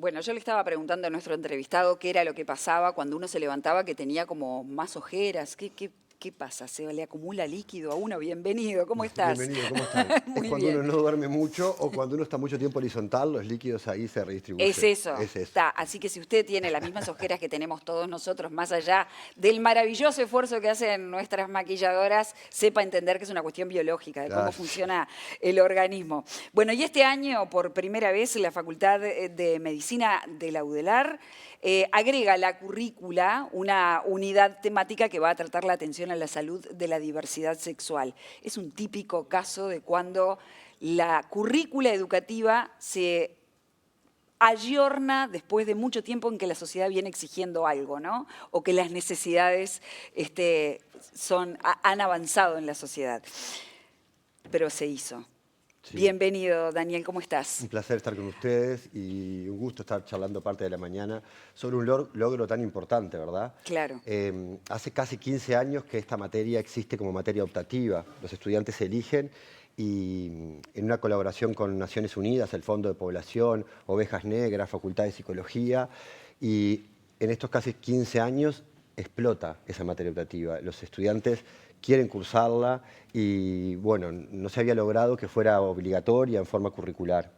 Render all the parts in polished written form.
Bueno, yo le estaba preguntando a nuestro entrevistado qué era lo que pasaba cuando uno se levantaba que tenía como más ojeras. ¿Qué pasa? ¿Se le acumula líquido a uno? Bienvenido, ¿cómo estás? Bienvenido, ¿cómo estás? Es Muy cuando uno bien. no duerme mucho o cuando uno está mucho tiempo horizontal, los líquidos ahí se Es redistribuyen. eso, Es eso. está. Así que si usted tiene las mismas ojeras que tenemos todos nosotros, más allá del maravilloso esfuerzo que hacen nuestras maquilladoras, sepa entender que es una cuestión biológica, de cómo Ah, funciona el organismo. Bueno, y este año, por primera vez, la Facultad de Medicina de la UDELAR agrega a la currícula una unidad temática que va a tratar la atención a la salud de la diversidad sexual. Es un típico caso de cuando la currícula educativa se ayorna después de mucho tiempo en que la sociedad viene exigiendo algo, ¿no? O que las necesidades han avanzado en la sociedad. Pero se hizo. sí. Bienvenido, Daniel, ¿cómo estás? Un placer estar con ustedes y un gusto estar charlando parte de la mañana sobre un logro tan importante, ¿verdad? Claro. Hace casi 15 años que esta materia existe como materia optativa. Los estudiantes eligen y en una colaboración con Naciones Unidas, el Fondo de Población, Ovejas Negras, Facultad de Psicología, y en estos casi 15 años explota esa materia optativa. Los estudiantes quieren cursarla y, bueno, no se había logrado que fuera obligatoria en forma curricular.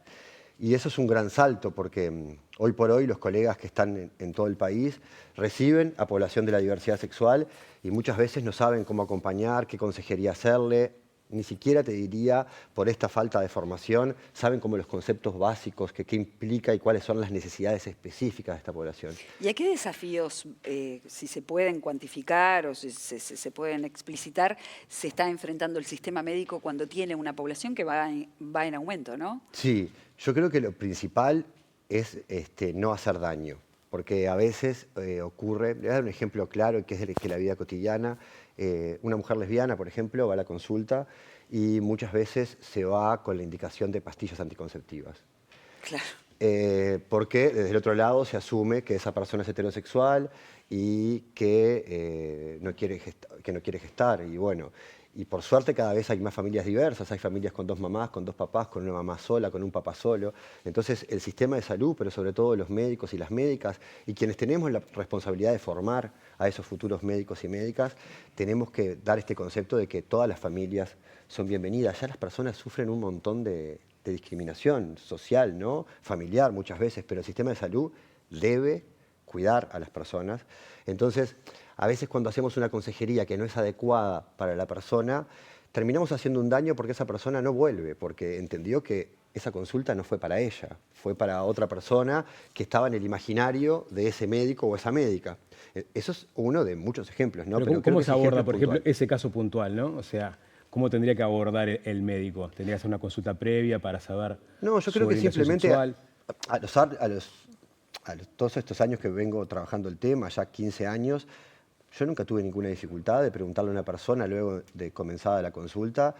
Y eso es un gran salto porque hoy por hoy los colegas que están en todo el país reciben a población de la diversidad sexual y muchas veces no saben cómo acompañar, qué consejería hacerle. Ni siquiera te diría, por esta falta de formación, saben como los conceptos básicos, qué implica y cuáles son las necesidades específicas de esta población. ¿Y a qué desafíos, si se pueden cuantificar o si se pueden explicitar, se está enfrentando el sistema médico cuando tiene una población que va en aumento, ¿no? Sí, yo creo que lo principal es no hacer daño, porque a veces ocurre, le voy a dar un ejemplo claro que es que la vida cotidiana, una mujer lesbiana, por ejemplo, va a la consulta y muchas veces se va con la indicación de pastillas anticonceptivas. Claro. Porque desde el otro lado se asume que esa persona es heterosexual y que no quiere gestar. Y bueno, y por suerte cada vez hay más familias diversas, hay familias con dos mamás, con dos papás, con una mamá sola, con un papá solo. Entonces el sistema de salud, pero sobre todo los médicos y las médicas, y quienes tenemos la responsabilidad de formar a esos futuros médicos y médicas, tenemos que dar este concepto de que todas las familias son bienvenidas. Ya las personas sufren un montón de discriminación social, ¿no? Familiar muchas veces, pero el sistema de salud debe cuidar a las personas. Entonces, a veces cuando hacemos una consejería que no es adecuada para la persona, terminamos haciendo un daño porque esa persona no vuelve, porque entendió que esa consulta no fue para ella, fue para otra persona que estaba en el imaginario de ese médico o esa médica. Eso es uno de muchos ejemplos, ¿no? Pero Pero creo ¿cómo que se ese ejemplo aborda, es por ejemplo, puntual. ese caso puntual, ¿no? O sea, ¿cómo tendría que abordar el médico? ¿Tendría que hacer una consulta previa para saber No, yo su creo que orientación simplemente sexual? todos estos años que vengo trabajando el tema, ya 15 años, yo nunca tuve ninguna dificultad de preguntarle a una persona luego de comenzada la consulta,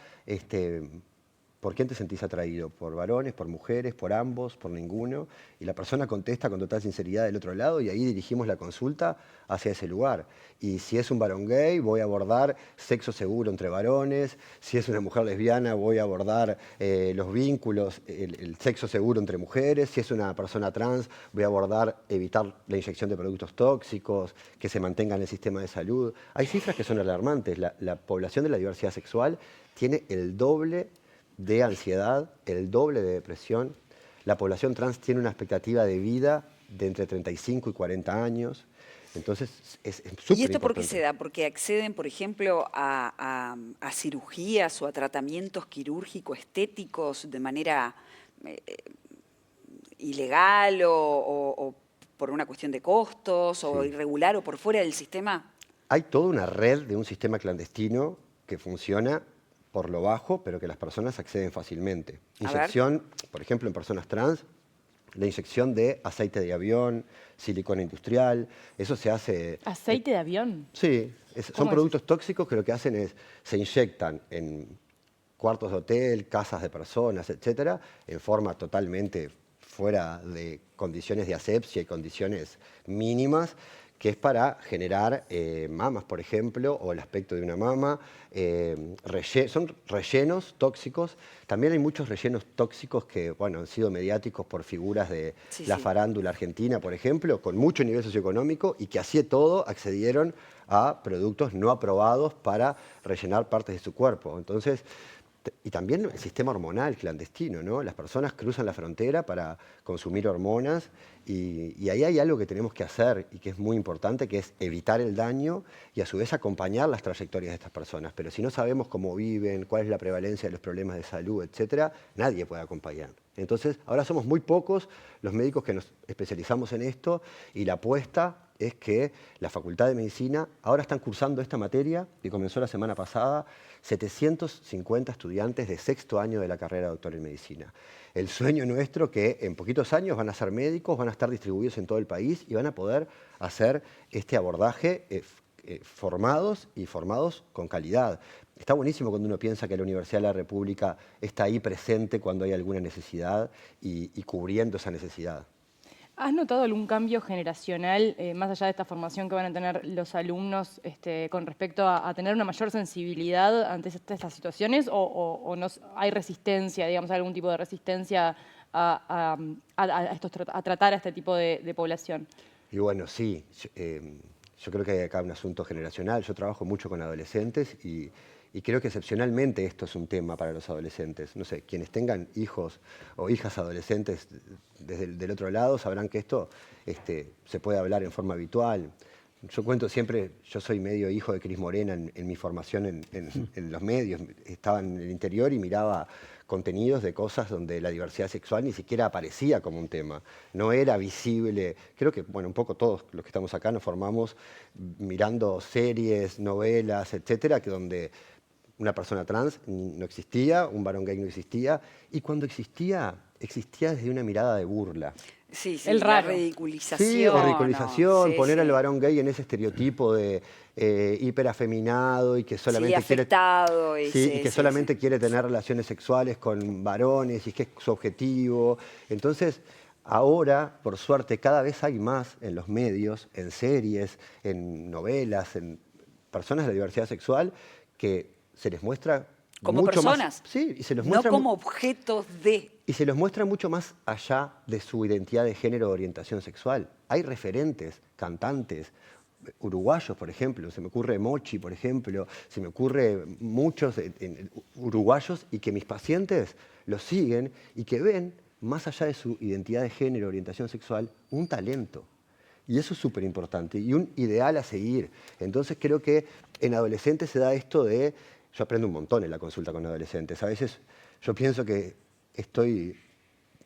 ¿por quién te sentís atraído? ¿Por varones, por mujeres, por ambos, por ninguno? Y la persona contesta con total sinceridad del otro lado y ahí dirigimos la consulta hacia ese lugar. Y si es un varón gay, voy a abordar sexo seguro entre varones. Si es una mujer lesbiana, voy a abordar los vínculos, el sexo seguro entre mujeres. Si es una persona trans, voy a abordar evitar la inyección de productos tóxicos, que se mantenga en el sistema de salud. Hay cifras que son alarmantes. La población de la diversidad sexual tiene el doble de ansiedad, el doble de depresión. La población trans tiene una expectativa de vida de entre 35 y 40 años. Entonces, es ¿Y súper esto por qué importante. se da? ¿Porque acceden, por ejemplo, a cirugías o a tratamientos quirúrgico-estéticos de manera ilegal o por una cuestión de costos o Sí. irregular o por fuera del sistema? Hay toda una red de un sistema clandestino que funciona por lo bajo, pero que las personas acceden fácilmente. A ver. Inyección, por ejemplo, en personas trans, la inyección de aceite de avión, silicona industrial, eso se hace. ¿Aceite de avión? Sí, son ¿Cómo es productos eso? tóxicos que lo que hacen es, se inyectan en cuartos de hotel, casas de personas, etcétera, en forma totalmente fuera de condiciones de asepsia y condiciones mínimas, que es para generar mamas, por ejemplo, o el aspecto de una mama. Son rellenos tóxicos. También hay muchos rellenos tóxicos que, bueno, han sido mediáticos por figuras de Sí, la sí. farándula argentina, por ejemplo, con mucho nivel socioeconómico y que así todo accedieron a productos no aprobados para rellenar partes de su cuerpo. Entonces, y también el sistema hormonal clandestino, ¿no? Las personas cruzan la frontera para consumir hormonas y ahí hay algo que tenemos que hacer y que es muy importante, que es evitar el daño y a su vez acompañar las trayectorias de estas personas. Pero si no sabemos cómo viven, cuál es la prevalencia de los problemas de salud, etcétera, nadie puede acompañar. Entonces, ahora somos muy pocos los médicos que nos especializamos en esto y la apuesta es que la Facultad de Medicina, ahora están cursando esta materia, que comenzó la semana pasada, 750 estudiantes de sexto año de la carrera de doctor en medicina. El sueño nuestro que en poquitos años van a ser médicos, van a estar distribuidos en todo el país y van a poder hacer este abordaje formados y formados con calidad. Está buenísimo cuando uno piensa que la Universidad de la República está ahí presente cuando hay alguna necesidad y cubriendo esa necesidad. ¿Has notado algún cambio generacional, más allá de esta formación que van a tener los alumnos, con respecto a tener una mayor sensibilidad ante estas situaciones? ¿O no, hay resistencia, digamos, algún tipo de resistencia a tratar a este tipo de población? Y bueno, sí, yo creo que hay acá un asunto generacional. Yo trabajo mucho con adolescentes y creo que excepcionalmente esto es un tema para los adolescentes. No sé, quienes tengan hijos o hijas adolescentes desde del otro lado sabrán que esto se puede hablar en forma habitual. Yo cuento siempre, yo soy medio hijo de Cris Morena en mi formación en los medios. Estaba en el interior y miraba contenidos de cosas donde la diversidad sexual ni siquiera aparecía como un tema. No era visible. Creo que, bueno, un poco todos los que estamos acá nos formamos mirando series, novelas, etcétera, que donde una persona trans no existía, un varón gay no existía, y cuando existía, existía desde una mirada de burla. Sí, sí, El la raro. ridiculización. Sí, o ridiculización, Sí, poner sí. al varón gay en ese estereotipo de hiperafeminado y que solamente quiere, afectado, sí, y que sí, solamente sí. quiere tener relaciones sexuales con varones y que es su objetivo. Entonces, ahora, por suerte, cada vez hay más en los medios, en series, en novelas, en personas de la diversidad sexual que se les muestra Como mucho personas, más, sí, y se los no muestra como objetos de... y se los muestra mucho más allá de su identidad de género o orientación sexual. Hay referentes, cantantes, uruguayos, por ejemplo, se me ocurre Mochi, por ejemplo, se me ocurre muchos uruguayos y que mis pacientes los siguen y que ven, más allá de su identidad de género, orientación sexual, un talento. Y eso es súper importante y un ideal a seguir. Entonces creo que en adolescentes se da esto de... Yo aprendo un montón en la consulta con adolescentes. A veces yo pienso que estoy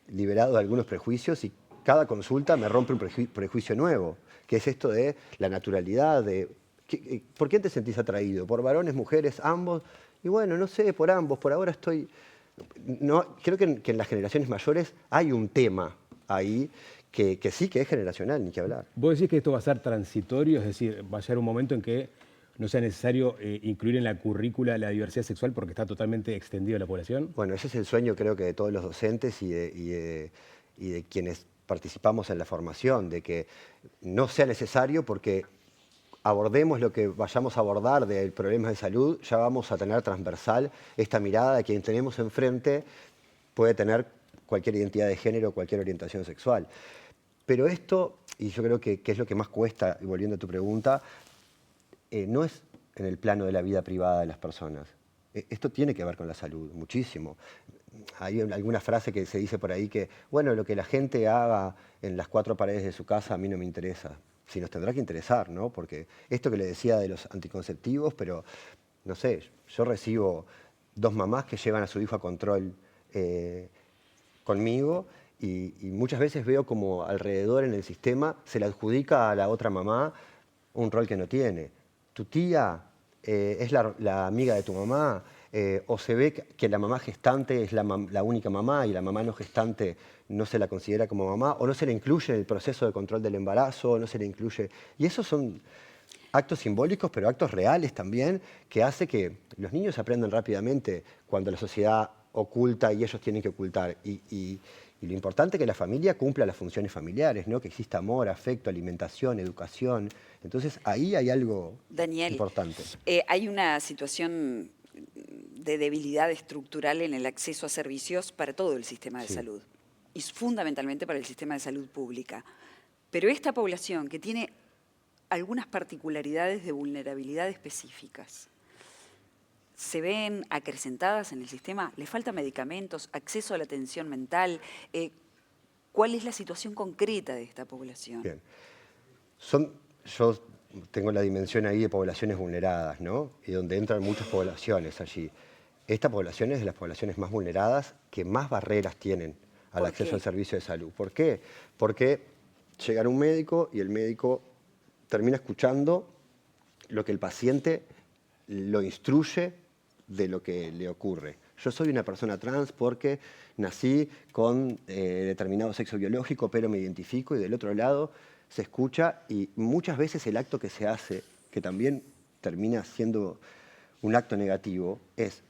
liberado de algunos prejuicios y cada consulta me rompe un prejuicio nuevo, que es esto de la naturalidad, de ¿por qué te sentís atraído? ¿Por varones, mujeres, ambos? Y bueno, no sé, por ambos, por ahora estoy... No, creo que en las generaciones mayores hay un tema ahí que sí que es generacional, ni que hablar. ¿Vos decís que esto va a ser transitorio? Es decir, va a llegar un momento en que no sea necesario incluir en la currícula la diversidad sexual porque está totalmente extendida la población. Bueno, ese es el sueño creo que de todos los docentes y de quienes participamos en la formación, de que no sea necesario porque abordemos lo que vayamos a abordar de problemas de salud, ya vamos a tener transversal esta mirada de quien tenemos enfrente puede tener cualquier identidad de género, cualquier orientación sexual. Pero esto, y yo creo que es lo que más cuesta, y volviendo a tu pregunta, no es en el plano de la vida privada de las personas. Esto tiene que ver con la salud, muchísimo. Hay alguna frase que se dice por ahí que, bueno, lo que la gente haga en las cuatro paredes de su casa a mí no me interesa. Sí nos tendrá que interesar, ¿no? Porque esto que le decía de los anticonceptivos, pero, no sé, yo recibo 2 mamás que llevan a su hijo a control conmigo y muchas veces veo como alrededor en el sistema se le adjudica a la otra mamá un rol que no tiene. Tu tía es la amiga de tu mamá, o se ve que la mamá gestante es la única mamá y la mamá no gestante no se la considera como mamá, o no se la incluye en el proceso de control del embarazo, no se la incluye. Y esos son actos simbólicos, pero actos reales también, que hace que los niños aprendan rápidamente cuando la sociedad oculta y ellos tienen que ocultar. Y Y lo importante es que la familia cumpla las funciones familiares, ¿no? Que exista amor, afecto, alimentación, educación. Entonces ahí hay algo Daniel, importante. hay una situación de debilidad estructural en el acceso a servicios para todo el sistema de Sí. salud y fundamentalmente para el sistema de salud pública. Pero esta población que tiene algunas particularidades de vulnerabilidad específicas, ¿se ven acrecentadas en el sistema? ¿Le falta medicamentos, acceso a la atención mental? ¿Cuál es la situación concreta de esta población? Bien. Yo tengo la dimensión ahí de poblaciones vulneradas, ¿no? Y donde entran muchas poblaciones allí. Esta población es de las poblaciones más vulneradas que más barreras tienen al ¿Por acceso qué? al servicio de salud. ¿Por qué? Porque llega un médico y el médico termina escuchando lo que el paciente lo instruye de lo que le ocurre. Yo soy una persona trans porque nací con determinado sexo biológico, pero me identifico, y del otro lado se escucha, y muchas veces el acto que se hace, que también termina siendo un acto negativo, es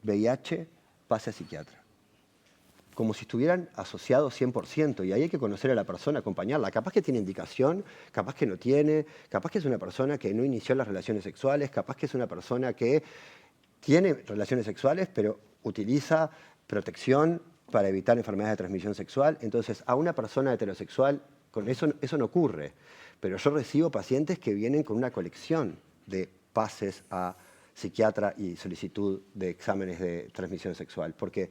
VIH, pase a psiquiatra. Como si estuvieran asociados 100%, y ahí hay que conocer a la persona, acompañarla. Capaz que tiene indicación, capaz que no tiene, capaz que es una persona que no inició las relaciones sexuales, capaz que es una persona que tiene relaciones sexuales, pero utiliza protección para evitar enfermedades de transmisión sexual. Entonces, a una persona heterosexual, con eso no ocurre. Pero yo recibo pacientes que vienen con una colección de pases a psiquiatra y solicitud de exámenes de transmisión sexual. Porque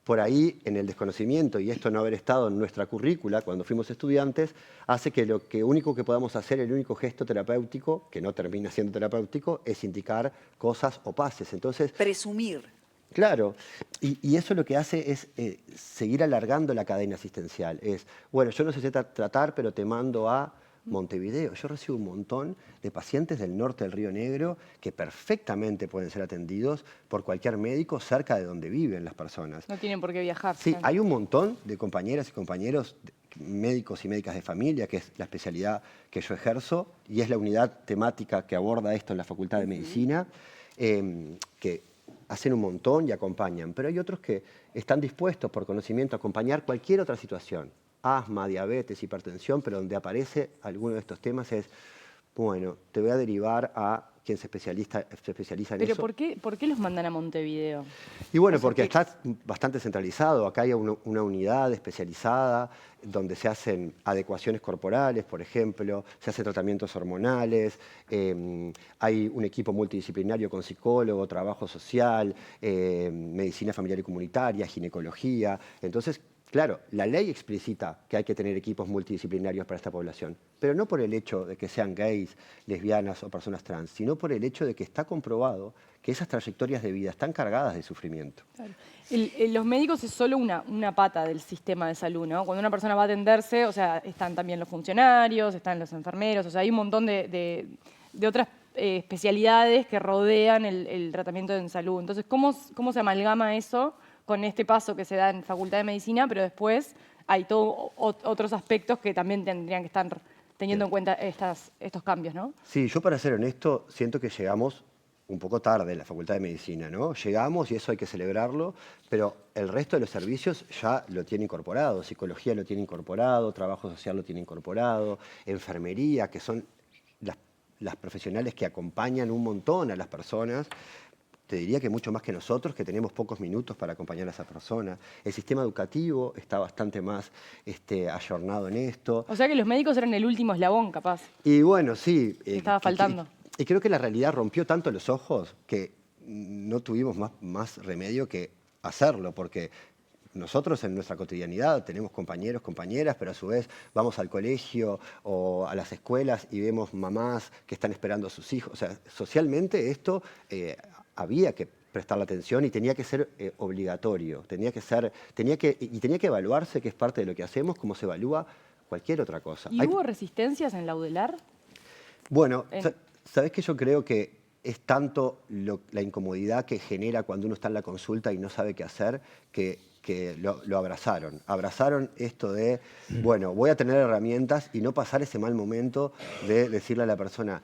por ahí, en el desconocimiento, y esto no haber estado en nuestra currícula cuando fuimos estudiantes, hace que lo único que podamos hacer, el único gesto terapéutico, que no termina siendo terapéutico, es indicar cosas o pases. Entonces, Presumir. claro, y eso lo que hace es seguir alargando la cadena asistencial. Es, bueno, yo no sé tratar, pero te mando a Montevideo. Yo recibo un montón de pacientes del norte del Río Negro que perfectamente pueden ser atendidos por cualquier médico cerca de donde viven las personas. No tienen por qué viajar. Sí, claro. hay un montón de compañeras y compañeros, médicos y médicas de familia, que es la especialidad que yo ejerzo, y es la unidad temática que aborda esto en la Facultad de Medicina, que hacen un montón y acompañan. Pero hay otros que están dispuestos por conocimiento a acompañar cualquier otra situación. Asma, diabetes, hipertensión, pero donde aparece alguno de estos temas es, bueno, te voy a derivar a quien se especializa en Pero eso. ¿por qué los mandan a Montevideo? Y bueno, O sea, porque que- está bastante centralizado. Acá hay una unidad especializada donde se hacen adecuaciones corporales, por ejemplo, se hacen tratamientos hormonales, hay un equipo multidisciplinario con psicólogo, trabajo social, medicina familiar y comunitaria, ginecología. Entonces, claro, la ley explicita que hay que tener equipos multidisciplinarios para esta población, pero no por el hecho de que sean gays, lesbianas o personas trans, sino por el hecho de que está comprobado que esas trayectorias de vida están cargadas de sufrimiento. Claro. Los médicos es solo una pata del sistema de salud, ¿no? Cuando una persona va a atenderse, o sea, están también los funcionarios, están los enfermeros, o sea, hay un montón de otras especialidades que rodean el tratamiento en salud. Entonces, ¿cómo se amalgama eso con este paso que se da en Facultad de Medicina, pero después hay todos otros aspectos que también tendrían que estar teniendo en cuenta estos cambios, ¿no? Sí, yo para ser honesto siento que llegamos un poco tarde en la Facultad de Medicina, ¿no? Llegamos y eso hay que celebrarlo, pero el resto de los servicios ya lo tiene incorporado. Psicología lo tiene incorporado, trabajo social lo tiene incorporado, enfermería, que son las profesionales que acompañan un montón a las personas. Te diría que mucho más que nosotros, que tenemos pocos minutos para acompañar a esa persona. El sistema educativo está bastante más ayornado en esto. O sea que los médicos eran el último eslabón, capaz. Y bueno, sí. Estaba faltando. Y creo que la realidad rompió tanto los ojos que no tuvimos más remedio que hacerlo, porque nosotros en nuestra cotidianidad tenemos compañeros, compañeras, pero a su vez vamos al colegio o a las escuelas y vemos mamás que están esperando a sus hijos. O sea, socialmente esto había que prestarle atención y tenía que ser obligatorio, tenía que evaluarse, que es parte de lo que hacemos, como se evalúa cualquier otra cosa. ¿Y hubo resistencias en la UDELAR? Bueno, ¿sabés que yo creo que es tanto la incomodidad que genera cuando uno está en la consulta y no sabe qué hacer, que lo abrazaron? Abrazaron esto de, bueno, voy a tener herramientas y no pasar ese mal momento de decirle a la persona,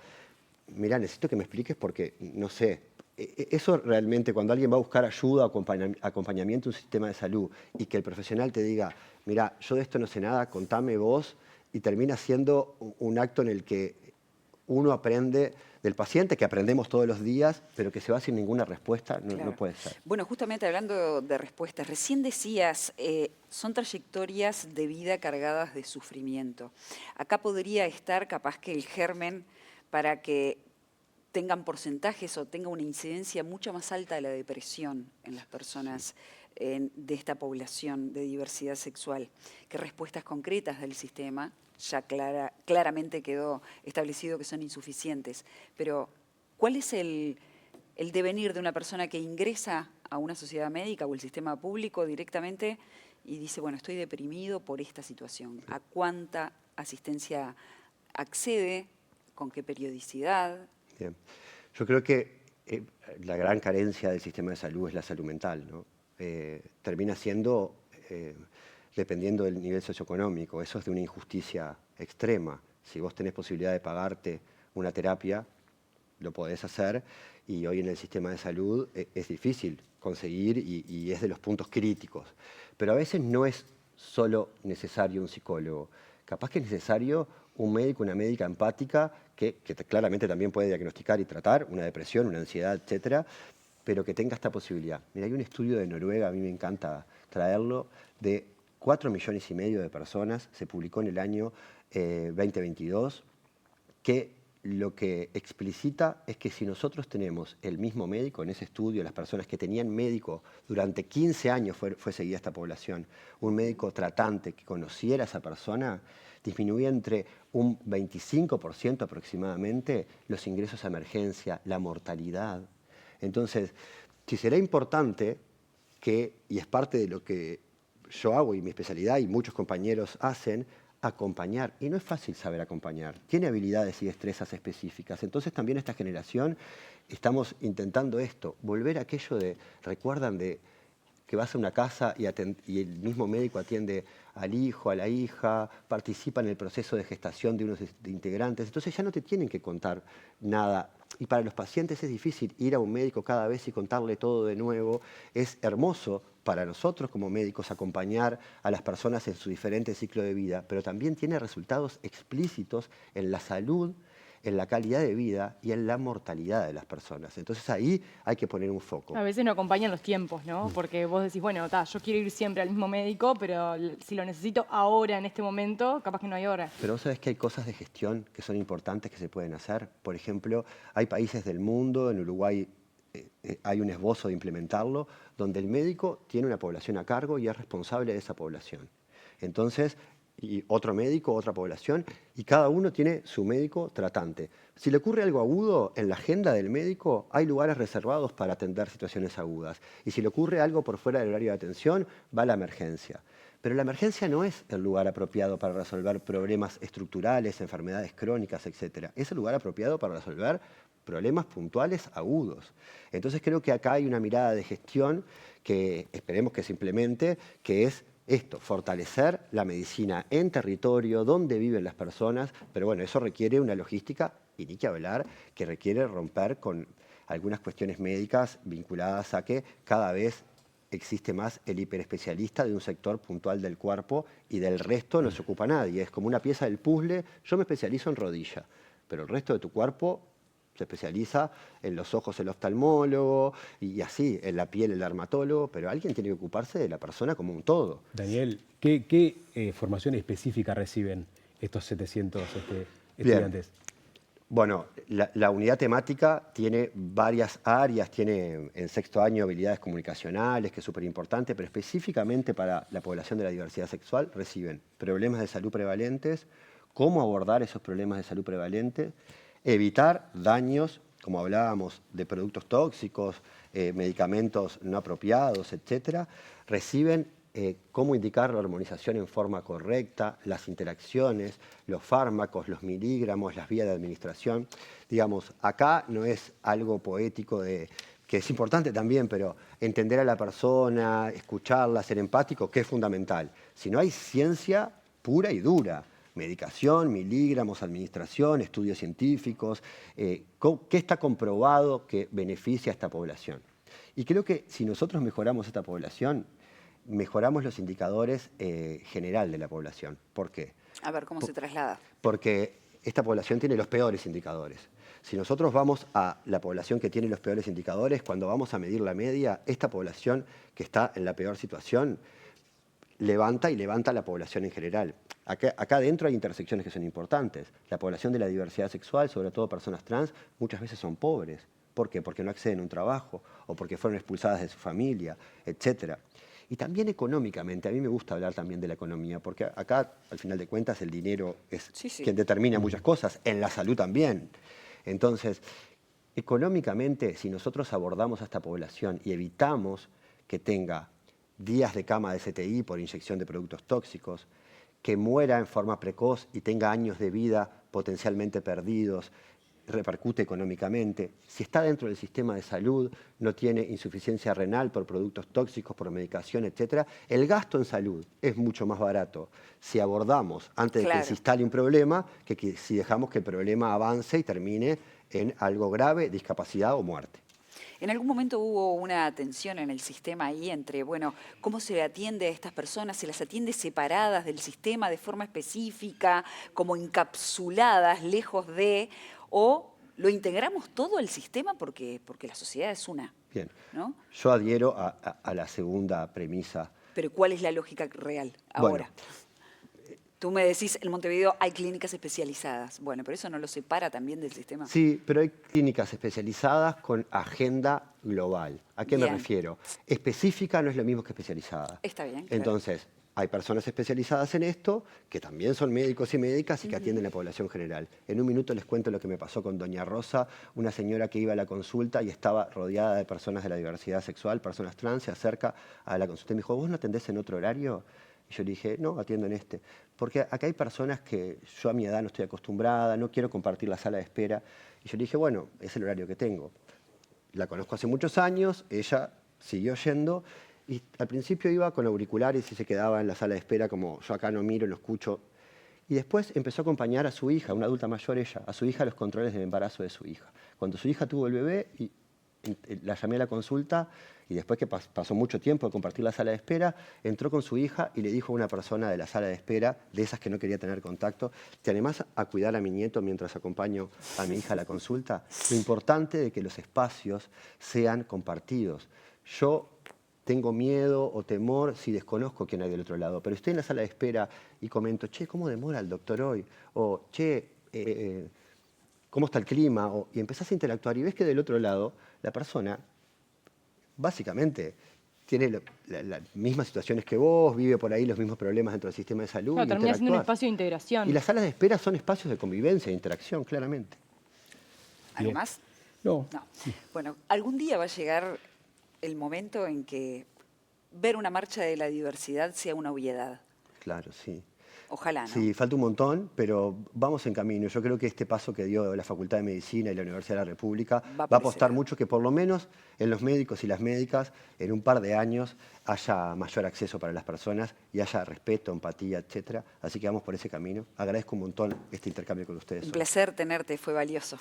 mirá, necesito que me expliques porque no sé. eso realmente, cuando alguien va a buscar ayuda o acompañamiento en un sistema de salud y que el profesional te diga, mira, yo de esto no sé nada, contame vos, y termina siendo un acto en el que uno aprende del paciente, que aprendemos todos los días, pero que se va sin ninguna respuesta, no Claro. puede ser. Bueno, justamente hablando de respuestas, recién decías, son trayectorias de vida cargadas de sufrimiento. Acá podría estar capaz que el germen para que tengan porcentajes o tenga una incidencia mucho más alta de la depresión en las personas de esta población de diversidad sexual. ¿Qué respuestas concretas del sistema? Ya claramente quedó establecido que son insuficientes, pero ¿cuál es el devenir de una persona que ingresa a una sociedad médica o el sistema público directamente y dice, bueno, estoy deprimido por esta situación? ¿A cuánta asistencia accede? ¿Con qué periodicidad? Bien. Yo creo que la gran carencia del sistema de salud es la salud mental, ¿no? Termina siendo, dependiendo del nivel socioeconómico, eso es de una injusticia extrema. Si vos tenés posibilidad de pagarte una terapia, lo podés hacer, y hoy en el sistema de salud es difícil conseguir y es de los puntos críticos. Pero a veces no es solo necesario un psicólogo, capaz que es necesario un médico, una médica empática que claramente también puede diagnosticar y tratar una depresión, una ansiedad, etcétera, pero que tenga esta posibilidad. Mira, hay un estudio de Noruega, a mí me encanta traerlo, de 4,5 millones de personas, se publicó en el año 2022, que lo que explicita es que si nosotros tenemos el mismo médico en ese estudio, las personas que tenían médico durante 15 años fue seguida esta población, un médico tratante que conociera a esa persona, disminuía entre un 25% aproximadamente los ingresos a emergencia, la mortalidad. Entonces, si será importante que, y es parte de lo que yo hago y mi especialidad y muchos compañeros hacen, acompañar. Y no es fácil saber acompañar. Tiene habilidades y destrezas específicas. Entonces también esta generación estamos intentando esto, volver a aquello de, recuerdan de que vas a una casa y el mismo médico atiende al hijo, a la hija, participa en el proceso de gestación de unos integrantes. Entonces ya no te tienen que contar nada. Y para los pacientes es difícil ir a un médico cada vez y contarle todo de nuevo. Es hermoso para nosotros como médicos acompañar a las personas en su diferente ciclo de vida, pero también tiene resultados explícitos en la salud, en la calidad de vida y en la mortalidad de las personas. Entonces ahí hay que poner un foco. A veces no acompañan los tiempos, ¿no? Porque vos decís, bueno, yo quiero ir siempre al mismo médico, pero si lo necesito ahora, en este momento, capaz que no hay hora. Pero vos sabés que hay cosas de gestión que son importantes que se pueden hacer. Por ejemplo, hay países del mundo, en Uruguay hay un esbozo de implementarlo, donde el médico tiene una población a cargo y es responsable de esa población. Entonces, y otro médico, otra población, y cada uno tiene su médico tratante. Si le ocurre algo agudo, en la agenda del médico hay lugares reservados para atender situaciones agudas. Y si le ocurre algo por fuera del horario de atención, va a la emergencia. Pero la emergencia no es el lugar apropiado para resolver problemas estructurales, enfermedades crónicas, etc. Es el lugar apropiado para resolver problemas puntuales agudos. Entonces creo que acá hay una mirada de gestión que esperemos que se implemente, que es esto, fortalecer la medicina en territorio, donde viven las personas, pero bueno, eso requiere una logística, y ni que hablar, que requiere romper con algunas cuestiones médicas vinculadas a que cada vez existe más el hiperespecialista de un sector puntual del cuerpo y del resto no se ocupa nadie. Es como una pieza del puzzle, yo me especializo en rodilla, pero el resto de tu cuerpo se especializa en los ojos el oftalmólogo y así, en la piel el dermatólogo, pero alguien tiene que ocuparse de la persona como un todo. Daniel, ¿qué formación específica reciben estos 700 estudiantes? Bueno, la unidad temática tiene varias áreas, tiene en sexto año habilidades comunicacionales, que es súper importante, pero específicamente para la población de la diversidad sexual reciben problemas de salud prevalentes, cómo abordar esos problemas de salud prevalentes, evitar daños, como hablábamos, de productos tóxicos, medicamentos no apropiados, etc. Reciben cómo indicar la hormonización en forma correcta, las interacciones, los fármacos, los miligramos, las vías de administración. Digamos, acá no es algo poético que es importante también, pero entender a la persona, escucharla, ser empático, que es fundamental. Si no hay ciencia pura y dura, medicación, miligramos, administración, estudios científicos, qué está comprobado que beneficia a esta población. Y creo que si nosotros mejoramos esta población, mejoramos los indicadores general de la población. ¿Por qué? A ver, ¿cómo se traslada? Porque esta población tiene los peores indicadores. Si nosotros vamos a la población que tiene los peores indicadores, cuando vamos a medir la media, esta población que está en la peor situación levanta a la población en general. Acá adentro hay intersecciones que son importantes. La población de la diversidad sexual, sobre todo personas trans, muchas veces son pobres. ¿Por qué? Porque no acceden a un trabajo o porque fueron expulsadas de su familia, etc. Y también económicamente, a mí me gusta hablar también de la economía, porque acá, al final de cuentas, el dinero es quien determina muchas cosas, en la salud también. Entonces, económicamente, si nosotros abordamos a esta población y evitamos que tenga días de cama de CTI por inyección de productos tóxicos, que muera en forma precoz y tenga años de vida potencialmente perdidos, repercute económicamente. Si está dentro del sistema de salud, no tiene insuficiencia renal por productos tóxicos, por medicación, etc., el gasto en salud es mucho más barato si abordamos antes de que se instale un problema que si dejamos que el problema avance y termine en algo grave, discapacidad o muerte. ¿En algún momento hubo una tensión en el sistema ahí entre, bueno, cómo se atiende a estas personas? ¿Se las atiende separadas del sistema de forma específica, como encapsuladas, lejos de, o lo integramos todo al sistema porque la sociedad es una? Bien, ¿no? Yo adhiero a la segunda premisa. Pero ¿cuál es la lógica real ahora? Bueno, tú me decís, en Montevideo hay clínicas especializadas. Bueno, pero eso no lo separa también del sistema. Sí, pero hay clínicas especializadas con agenda global. ¿A qué me refiero? Específica no es lo mismo que especializada. Está bien, claro. Entonces, hay personas especializadas en esto, que también son médicos y médicas y que atienden a la población general. En un minuto les cuento lo que me pasó con doña Rosa, una señora que iba a la consulta y estaba rodeada de personas de la diversidad sexual, personas trans, se acerca a la consulta y me dijo, ¿vos no atendés en otro horario? Y yo le dije, no, atiendo en este. Porque acá hay personas que yo a mi edad no estoy acostumbrada, no quiero compartir la sala de espera. Y yo le dije, bueno, es el horario que tengo. La conozco hace muchos años, ella siguió yendo y al principio iba con auriculares y se quedaba en la sala de espera como yo acá no miro, no escucho. Y después empezó a acompañar a su hija, una adulta mayor ella, a su hija a los controles del embarazo de su hija. Cuando su hija tuvo el bebé, la llamé a la consulta y después que pasó mucho tiempo de compartir la sala de espera, entró con su hija y le dijo a una persona de la sala de espera, de esas que no quería tener contacto, ¿te animás a cuidar a mi nieto mientras acompaño a mi hija a la consulta? Lo importante de que los espacios sean compartidos. Yo tengo miedo o temor si desconozco quién hay del otro lado, pero estoy en la sala de espera y comento, che, ¿cómo demora el doctor hoy? O, che, ¿cómo está el clima? Y empezás a interactuar y ves que del otro lado la persona básicamente tiene las mismas situaciones que vos, vive por ahí los mismos problemas dentro del sistema de salud. Claro, termina siendo un espacio de integración. Y las salas de espera son espacios de convivencia e interacción, claramente. ¿Algo más? No. No. Bueno, algún día va a llegar el momento en que ver una marcha de la diversidad sea una obviedad. Claro, sí. Ojalá, ¿no? Sí, falta un montón, pero vamos en camino. Yo creo que este paso que dio la Facultad de Medicina y la Universidad de la República va a apostar mucho que por lo menos en los médicos y las médicas en un par de años haya mayor acceso para las personas y haya respeto, empatía, etc. Así que vamos por ese camino. Agradezco un montón este intercambio con ustedes. Un placer tenerte, fue valioso.